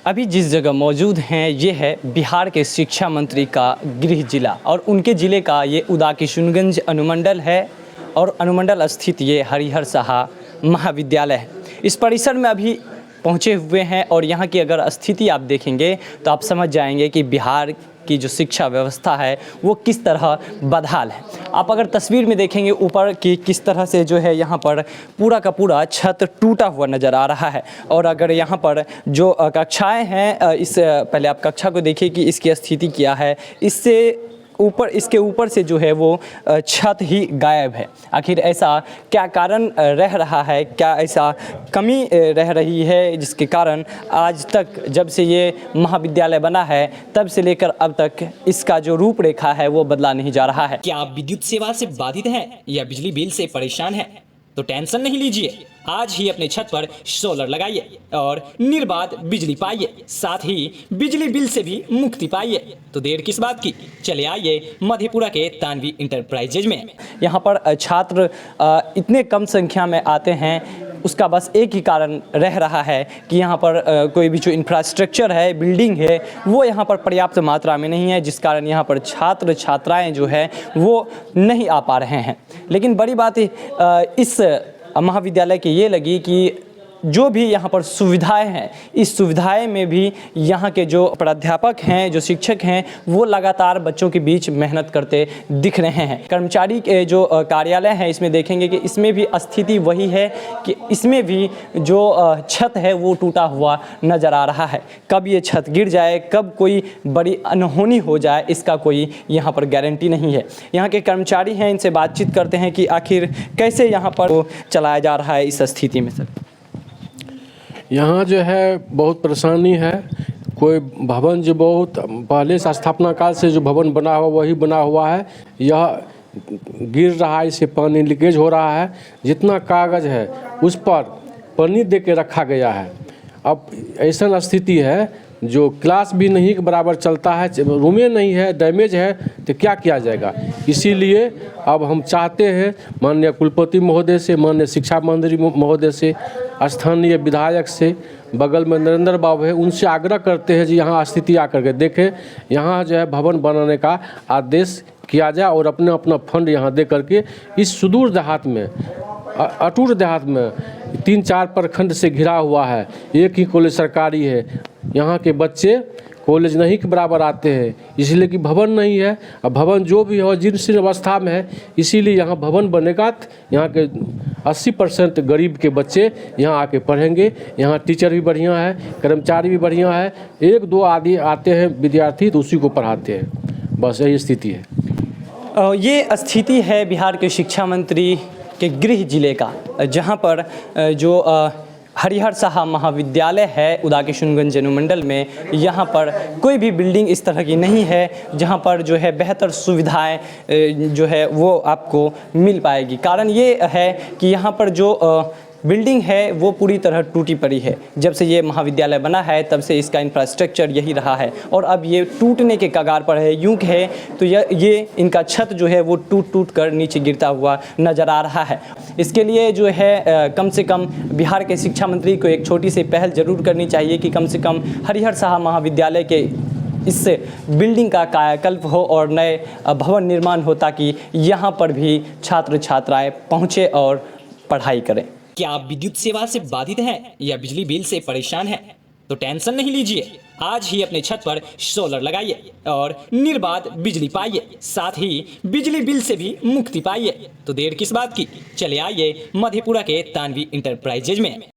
अभी जिस जगह मौजूद हैं ये है बिहार के शिक्षा मंत्री का गृह जिला और उनके ज़िले का ये उदाकिशुनगंज अनुमंडल है और अनुमंडल स्थित ये हरिहर साहा महाविद्यालय है। इस परिसर में अभी पहुँचे हुए हैं और यहाँ की अगर स्थिति आप देखेंगे तो आप समझ जाएंगे कि बिहार की जो शिक्षा व्यवस्था है वो किस तरह बदहाल है। आप अगर तस्वीर में देखेंगे ऊपर कि किस तरह से जो है यहाँ पर पूरा का पूरा छत टूटा हुआ नज़र आ रहा है। और अगर यहाँ पर जो कक्षाएं हैं इस पहले आप कक्षा को देखिए कि इसकी स्थिति क्या है। इसके ऊपर से जो है वो छत ही गायब है। आखिर ऐसा क्या कारण रह रहा है, क्या ऐसा कमी रह रही है जिसके कारण आज तक जब से ये महाविद्यालय बना है तब से लेकर अब तक इसका जो रूपरेखा है वो बदला नहीं जा रहा है। क्या आप विद्युत सेवा से बाधित हैं या बिजली बिल से परेशान हैं तो टेंशन नहीं लीजिए, आज ही अपने छत पर सोलर लगाइए और निर्बाध बिजली पाइए, साथ ही बिजली बिल से भी मुक्ति पाइए। तो देर किस बात की, चले आइए मधेपुरा के तानवी इंटरप्राइजेज में। यहाँ पर छात्र इतने कम संख्या में आते हैं, उसका बस एक ही कारण रह रहा है कि यहाँ पर कोई भी जो इंफ्रास्ट्रक्चर है, बिल्डिंग है, वो यहाँ पर पर्याप्त मात्रा में नहीं है, जिस कारण यहाँ पर छात्र छात्राएँ जो है वो नहीं आ पा रहे हैं। लेकिन बड़ी बात इस महाविद्यालय की ये लगी कि जो भी यहाँ पर सुविधाएं हैं, इस सुविधाएं में भी यहाँ के जो प्राध्यापक हैं, जो शिक्षक हैं, वो लगातार बच्चों के बीच मेहनत करते दिख रहे हैं। कर्मचारी के जो कार्यालय हैं इसमें देखेंगे कि इसमें भी स्थिति वही है कि इसमें भी जो छत है वो टूटा हुआ नज़र आ रहा है। कब ये छत गिर जाए, कब कोई बड़ी अनहोनी हो जाए, इसका कोई यहाँ पर गारंटी नहीं है। यहाँ के कर्मचारी हैं, इनसे बातचीत करते हैं कि आखिर कैसे यहाँ पर चलाया जा रहा है इस स्थिति में। सर, यहाँ जो है बहुत परेशानी है। कोई भवन जो बहुत पहले से स्थापना काल से जो भवन बना हुआ वही बना हुआ है, यह गिर रहा है, इससे पानी लीकेज हो रहा है। जितना कागज़ है उस पर पन्नी दे के रखा गया है। अब ऐसा स्थिति है जो क्लास भी नहीं के बराबर चलता है, रूमें नहीं है, डैमेज है, तो क्या किया जाएगा। इसीलिए अब हम चाहते हैं माननीय कुलपति महोदय से, माननीय शिक्षा मंत्री महोदय से, स्थानीय विधायक से, बगल में नरेंद्र बाबू है, उनसे आग्रह करते हैं जी यहाँ स्थिति आकर के देखें, यहाँ जो है भवन बनाने का आदेश किया जाए और अपना फंड यहाँ दे करके इस सुदूर देहात में, अटूट देहात में 3-4 प्रखंड से घिरा हुआ है, एक ही कॉलेज सरकारी है, यहाँ के बच्चे कॉलेज नहीं के बराबर आते हैं, इसलिए कि भवन नहीं है। अब भवन जो भी हो जीर्ण अवस्था में है, इसीलिए यहाँ भवन बनेगा तो यहाँ के 80% गरीब के बच्चे यहाँ आके पढ़ेंगे। यहाँ टीचर भी बढ़िया है, कर्मचारी भी बढ़िया है, 1-2 आदि आते हैं विद्यार्थी तो उसी को पढ़ाते हैं। बस यही स्थिति है। ये स्थिति है बिहार के शिक्षा मंत्री के गृह जिले का, जहाँ पर जो हरिहर साहा महाविद्यालय है उदाकिशुनगंज अनुमंडल में, यहाँ पर कोई भी बिल्डिंग इस तरह की नहीं है जहाँ पर जो है बेहतर सुविधाएं जो है वो आपको मिल पाएगी। कारण ये है कि यहाँ पर जो बिल्डिंग है वो पूरी तरह टूटी पड़ी है। जब से ये महाविद्यालय बना है तब से इसका इंफ्रास्ट्रक्चर यही रहा है और अब ये टूटने के कगार पर है। यूँ है तो ये इनका छत जो है वो टूट कर नीचे गिरता हुआ नज़र आ रहा है। इसके लिए जो है कम से कम बिहार के शिक्षा मंत्री को एक छोटी सी पहल ज़रूर करनी चाहिए कि कम से कम हरिहर साहा महाविद्यालय के इस बिल्डिंग का कायाकल्प हो और नए भवन निर्माण हो, ताकि यहाँ पर भी छात्र छात्राएँ पहुँचे और पढ़ाई करें। क्या आप विद्युत सेवा से बाधित हैं या बिजली बिल से परेशान हैं तो टेंशन नहीं लीजिए, आज ही अपने छत पर सोलर लगाइए और निर्बाध बिजली पाइए, साथ ही बिजली बिल से भी मुक्ति पाइए। तो देर किस बात की, चले आइए मधेपुरा के तानवी इंटरप्राइजेज में।